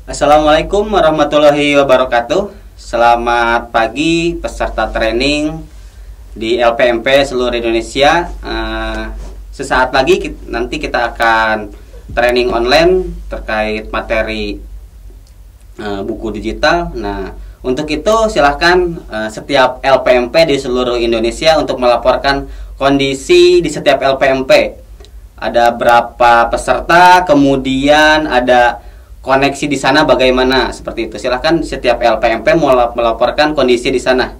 Assalamualaikum warahmatullahi wabarakatuh. Selamat pagi peserta training di LPMP seluruh Indonesia. Sesaat lagi nanti kita akan training online terkait materi buku digital. Nah, untuk itu silahkan setiap LPMP di seluruh Indonesia untuk melaporkan kondisi di setiap LPMP. Ada berapa peserta, kemudian ada koneksi di sana bagaimana, seperti itu. Silahkan setiap LPMP melaporkan kondisi di sana.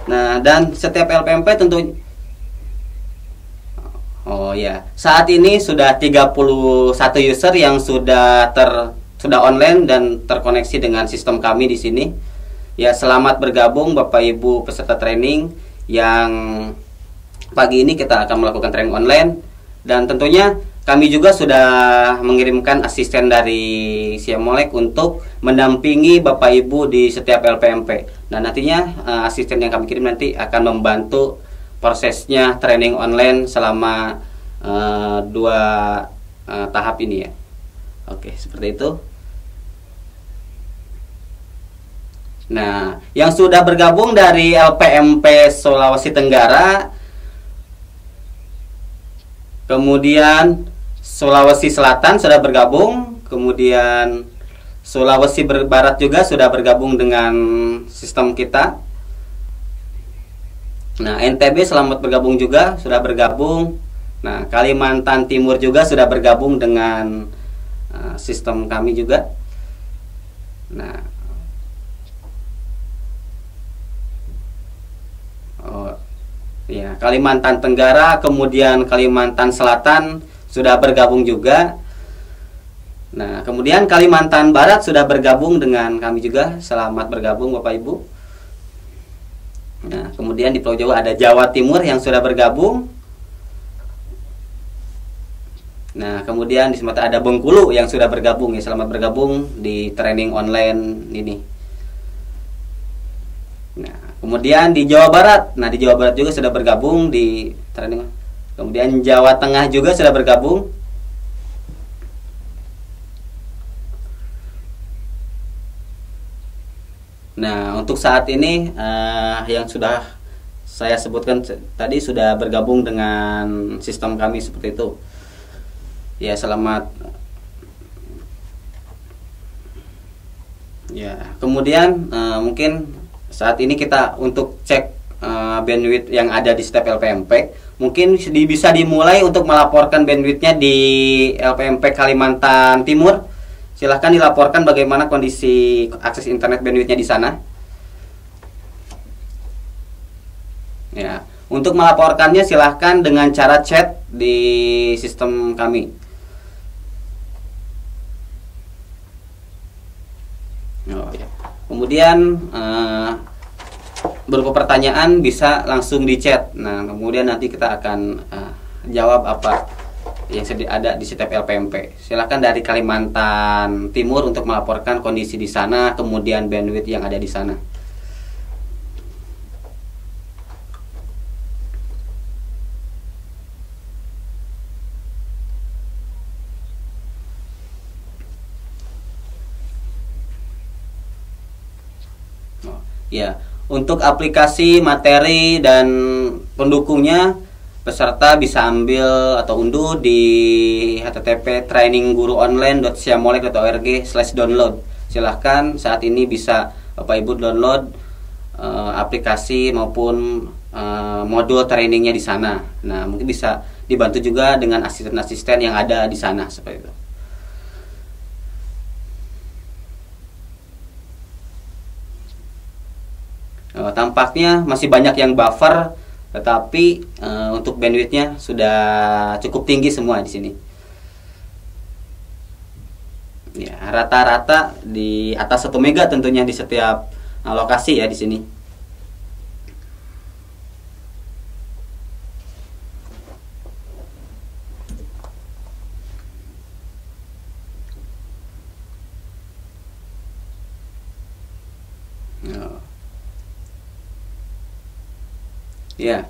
Nah, dan setiap LPMP tentu saat ini sudah 31 user yang sudah online dan terkoneksi dengan sistem kami di sini. Ya, selamat bergabung Bapak Ibu peserta training yang pagi ini kita akan melakukan training online. Dan tentunya kami juga sudah mengirimkan asisten dari Siamolek untuk mendampingi Bapak Ibu di setiap LPMP. Nah, nantinya asisten yang kami kirim nanti akan membantu prosesnya training online selama 2 tahap ini ya. Oke, seperti itu. Nah, yang sudah bergabung dari LPMP Sulawesi Tenggara, kemudian Sulawesi Selatan sudah bergabung, kemudian Sulawesi Barat juga sudah bergabung dengan sistem kita. Nah, NTB selamat bergabung juga, sudah bergabung. Nah, Kalimantan Timur juga sudah bergabung dengan sistem kami juga. Nah, Kalimantan Tenggara, kemudian Kalimantan Selatan sudah bergabung juga. Nah, kemudian Kalimantan Barat sudah bergabung dengan kami juga. Selamat bergabung Bapak Ibu. Nah, kemudian di Pulau Jawa ada Jawa Timur yang sudah bergabung. Nah, kemudian di Sumatera ada Bengkulu yang sudah bergabung ya. Selamat bergabung di training online ini. Nah, kemudian di Jawa Barat, di Jawa Barat juga sudah bergabung di training. Kemudian Jawa Tengah juga sudah bergabung. Nah, untuk saat ini yang sudah saya sebutkan tadi sudah bergabung dengan sistem kami seperti itu. Ya, selamat. Ya, kemudian mungkin saat ini kita untuk cek bandwidth yang ada di setiap LPMP. Mungkin bisa dimulai untuk melaporkan bandwidthnya di LPMP Kalimantan Timur. Silahkan dilaporkan bagaimana kondisi akses internet bandwidthnya di sana. Ya, untuk melaporkannya silahkan dengan cara chat di sistem kami. Kemudian berupa pertanyaan bisa langsung di chat. Nah, kemudian nanti kita akan jawab apa yang ada di setiap LPMP. Silakan dari Kalimantan Timur untuk melaporkan kondisi di sana, kemudian bandwidth yang ada di sana. Ya, untuk aplikasi, materi, dan pendukungnya peserta bisa ambil atau unduh di http://trainingguruonline.siamolek.org/download. Silahkan saat ini bisa Bapak Ibu download aplikasi maupun modul trainingnya di sana. Nah, mungkin bisa dibantu juga dengan asisten-asisten yang ada di sana seperti itu. Tampaknya masih banyak yang buffer, tetapi untuk bandwidthnya sudah cukup tinggi semua di sini. Ya, rata-rata di atas 1 mega tentunya di setiap lokasi ya di sini. Ya.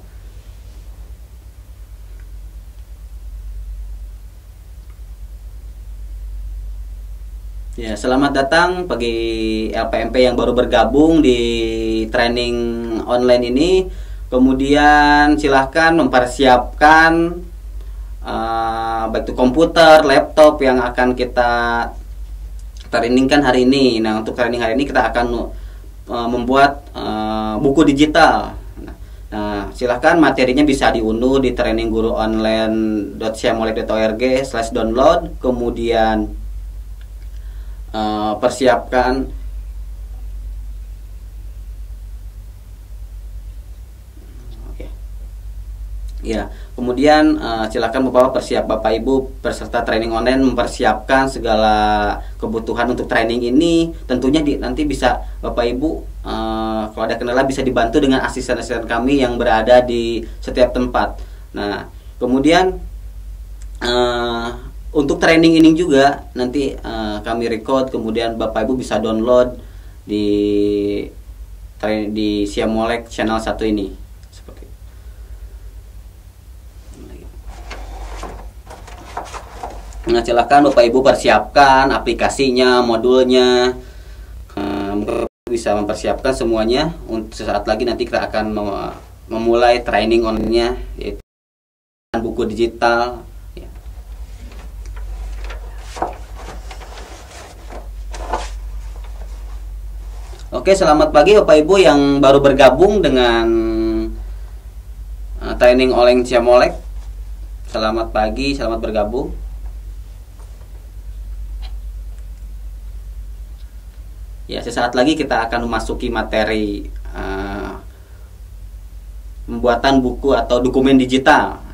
Ya, selamat datang bagi LPMP yang baru bergabung di training online ini. Kemudian silahkan mempersiapkan baik itu komputer, laptop yang akan kita trainingkan hari ini. Nah, untuk training hari ini kita akan membuat buku digital. Nah, silahkan materinya bisa diunduh di trainingguruonline.siamolek.org/download. Kemudian persiapkan ya, kemudian silakan Bapak Ibu peserta training online mempersiapkan segala kebutuhan untuk training ini. Tentunya nanti bisa Bapak Ibu kalau ada kendala bisa dibantu dengan asisten-asisten kami yang berada di setiap tempat. Nah, kemudian untuk training ini juga nanti kami record, kemudian Bapak Ibu bisa download di Siamolek channel 1 ini. Seperti itu. Nah, silakan Bapak Ibu persiapkan aplikasinya, modulnya, bisa mempersiapkan semuanya. Untuk sesaat lagi nanti kita akan memulai training online-nya, yaitu buku digital. Oke, selamat pagi Bapak Ibu yang baru bergabung dengan training online Siamolek. Selamat pagi, selamat bergabung. Ya, sesaat lagi kita akan memasuki materi pembuatan buku atau dokumen digital.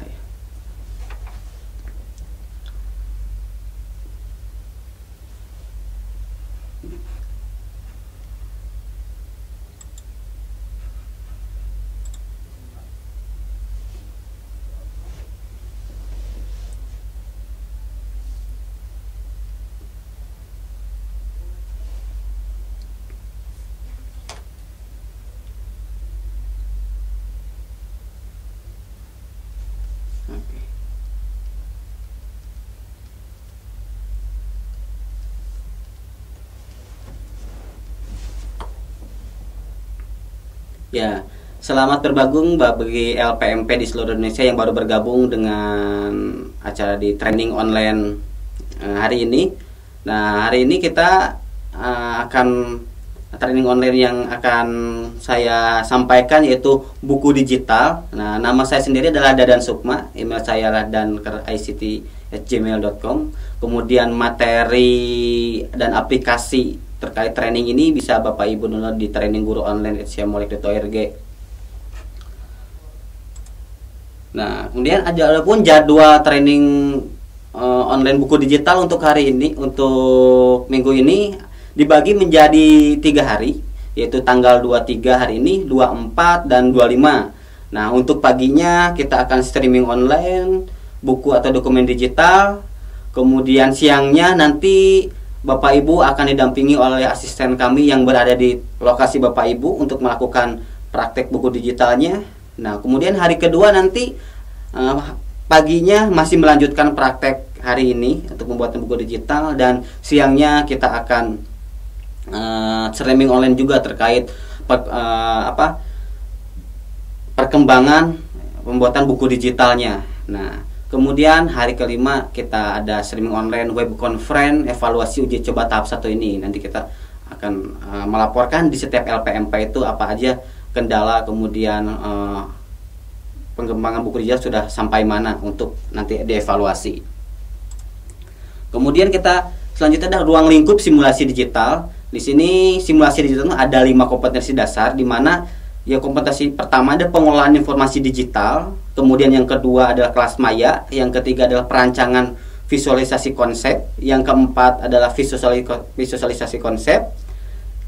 Ya, selamat bergabung bagi LPMP di seluruh Indonesia yang baru bergabung dengan acara di training online hari ini. Nah, hari ini kita akan training online yang akan saya sampaikan yaitu buku digital. Nah, nama saya sendiri adalah Dadan Sukma, email saya dadan@ict@gmail.com. Kemudian materi dan aplikasi terkait training ini bisa Bapak Ibu download di trainingguruonline.siamolek.org. Nah, kemudian ada pun jadwal training online buku digital untuk hari ini, untuk minggu ini dibagi menjadi 3 hari, yaitu tanggal 23 hari ini, 24 dan 25. Nah, untuk paginya kita akan streaming online buku atau dokumen digital. Kemudian siangnya nanti Bapak Ibu akan didampingi oleh asisten kami yang berada di lokasi Bapak Ibu untuk melakukan praktek buku digitalnya. Nah, kemudian hari kedua nanti paginya masih melanjutkan praktek hari ini untuk membuat buku digital, dan siangnya kita akan streaming online juga terkait perkembangan pembuatan buku digitalnya. Nah, kemudian hari kelima kita ada streaming online web conference evaluasi uji coba tahap 1 ini. Nanti kita akan melaporkan di setiap LPMP itu apa aja kendala, kemudian pengembangan buku digital sudah sampai mana untuk nanti dievaluasi. Kemudian kita selanjutnya ada ruang lingkup simulasi digital. Di sini simulasi digital ada 5 kompetensi dasar, di mana ya kompetensi pertama ada pengelolaan informasi digital, kemudian yang kedua adalah kelas maya, yang ketiga adalah perancangan visualisasi konsep, yang keempat adalah visualisasi konsep,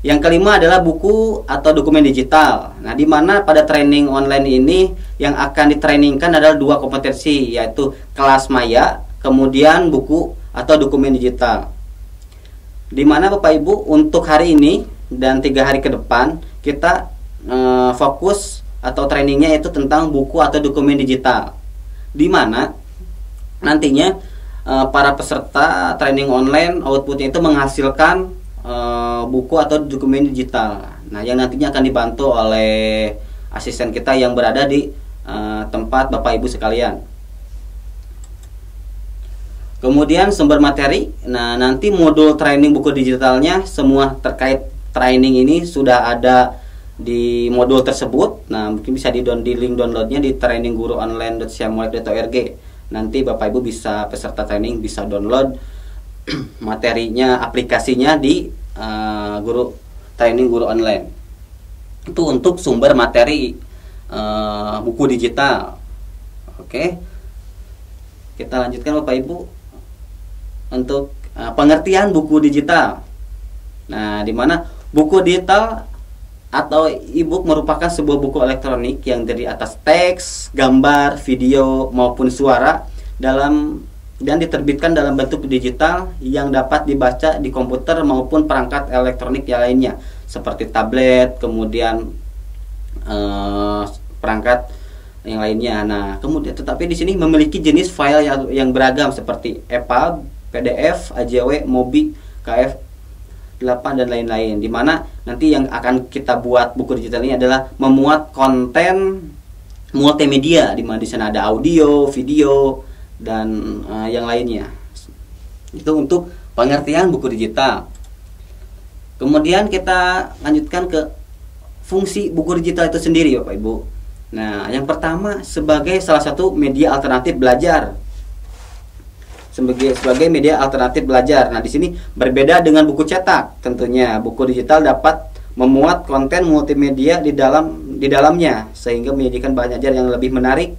yang kelima adalah buku atau dokumen digital. Nah, di mana pada training online ini yang akan ditrainingkan adalah 2 kompetensi, yaitu kelas maya, kemudian buku atau dokumen digital. Di mana Bapak Ibu untuk hari ini dan 3 hari ke depan kita fokus atau trainingnya itu tentang buku atau dokumen digital, di mana nantinya para peserta training online outputnya itu menghasilkan buku atau dokumen digital. Nah, yang nantinya akan dibantu oleh asisten kita yang berada di tempat Bapak Ibu sekalian. Kemudian sumber materi. Nah, nanti modul training buku digitalnya semua terkait training ini sudah ada di modul tersebut. Nah, mungkin bisa di link downloadnya di trainingguruonline.syamolek.org. Nanti Bapak Ibu bisa, peserta training bisa download materinya, aplikasinya di guru training guru online. Itu untuk sumber materi buku digital. Oke, kita lanjutkan Bapak Ibu untuk pengertian buku digital. Nah, di mana buku digital atau e-book merupakan sebuah buku elektronik yang terdiri atas teks, gambar, video maupun suara dan diterbitkan dalam bentuk digital yang dapat dibaca di komputer maupun perangkat elektronik yang lainnya seperti tablet, kemudian perangkat yang lainnya. Nah, kemudian tetapi di sini memiliki jenis file yang beragam seperti EPUB, PDF, AJW, MOBI, KF8 dan lain-lain. Dimana nanti yang akan kita buat buku digital ini adalah memuat konten multimedia, dimana di sana ada audio, video dan yang lainnya. Itu untuk pengertian buku digital. Kemudian kita lanjutkan ke fungsi buku digital itu sendiri, Bapak Ibu. Nah, yang pertama sebagai salah satu media alternatif belajar. Sebagai media alternatif belajar. Nah, di sini berbeda dengan buku cetak. Tentunya buku digital dapat memuat konten multimedia di dalamnya sehingga menjadikan bahan ajar yang lebih menarik,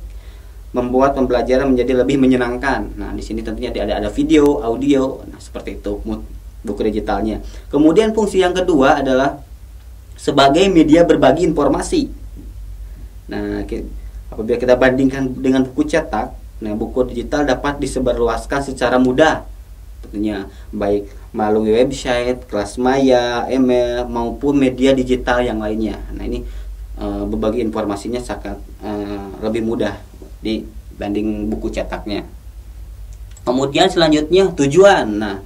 membuat pembelajaran menjadi lebih menyenangkan. Nah, di sini tentunya ada video, audio. Nah, seperti itu buku digitalnya. Kemudian fungsi yang kedua adalah sebagai media berbagi informasi. Nah, apabila kita bandingkan dengan buku cetak, nah, buku digital dapat disebarluaskan secara mudah, tentunya baik melalui website, kelas maya, email maupun media digital yang lainnya. Nah, ini berbagi informasinya sangat lebih mudah dibanding buku cetaknya. Kemudian selanjutnya tujuan. Nah,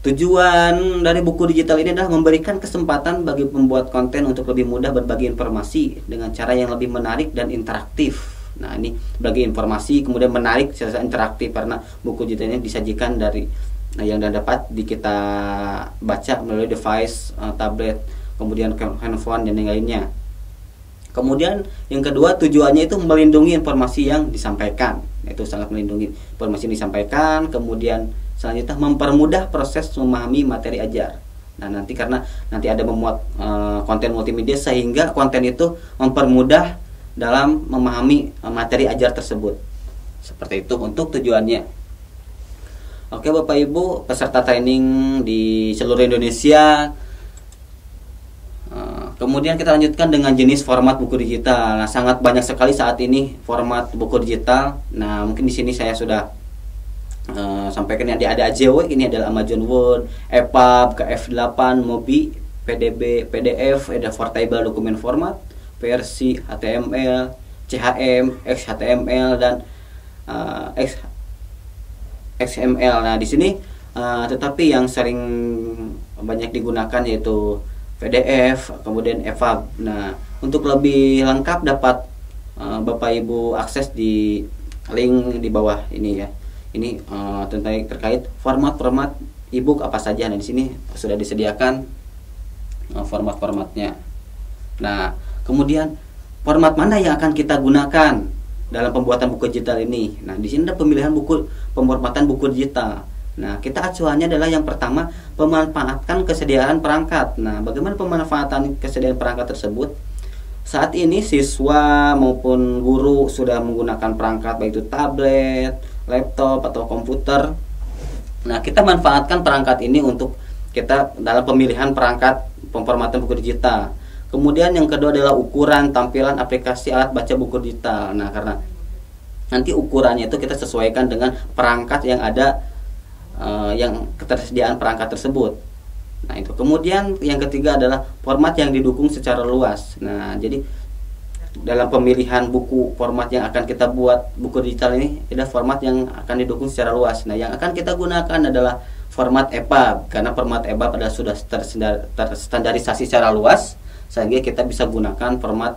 tujuan dari buku digital ini adalah memberikan kesempatan bagi pembuat konten untuk lebih mudah berbagi informasi dengan cara yang lebih menarik dan interaktif. Nah, ini bagi informasi kemudian menarik secara interaktif karena buku digital ini disajikan dari yang dapat kita baca melalui device, tablet, kemudian handphone dan yang lainnya. Kemudian yang kedua tujuannya itu melindungi informasi yang disampaikan. Itu sangat melindungi informasi yang disampaikan. Kemudian selanjutnya mempermudah proses memahami materi ajar. Nah, nanti karena nanti ada memuat konten multimedia sehingga konten itu mempermudah dalam memahami materi ajar tersebut. Seperti itu untuk tujuannya. Oke Bapak Ibu peserta training di seluruh Indonesia. Kemudian kita lanjutkan dengan jenis format buku digital. Nah, sangat banyak sekali saat ini format buku digital. Nah, mungkin di sini saya sudah sampaikan yang ada AJW, ini adalah Amazon Word, EPUB, KF8, MOBI, PDB, PDF, ada portable dokumen format, versi HTML, CHM, XHTML dan XML. Nah, di sini tetapi yang sering banyak digunakan yaitu PDF, kemudian EPUB. Nah, untuk lebih lengkap dapat Bapak Ibu akses di link di bawah ini ya. Ini tentang terkait format-format e-book apa saja. Nah, di sini sudah disediakan format-formatnya. Nah, kemudian format mana yang akan kita gunakan dalam pembuatan buku digital ini? Nah, di sini ada pemilihan pemformatan buku digital. Nah, kita acuannya adalah yang pertama memanfaatkan kesediaan perangkat. Nah, bagaimana pemanfaatan kesediaan perangkat tersebut? Saat ini siswa maupun guru sudah menggunakan perangkat baik itu tablet, laptop atau komputer. Nah, kita manfaatkan perangkat ini untuk kita dalam pemilihan perangkat pemformatan buku digital. Kemudian yang kedua adalah ukuran tampilan aplikasi alat baca buku digital. Nah, karena nanti ukurannya itu kita sesuaikan dengan perangkat yang ada, yang ketersediaan perangkat tersebut. Nah, itu. Kemudian yang ketiga adalah format yang didukung secara luas. Nah, jadi dalam pemilihan buku format yang akan kita buat, buku digital ini ada format yang akan didukung secara luas. Nah, yang akan kita gunakan adalah format EPUB, karena format EPUB sudah terstandarisasi secara luas, sehingga kita bisa gunakan format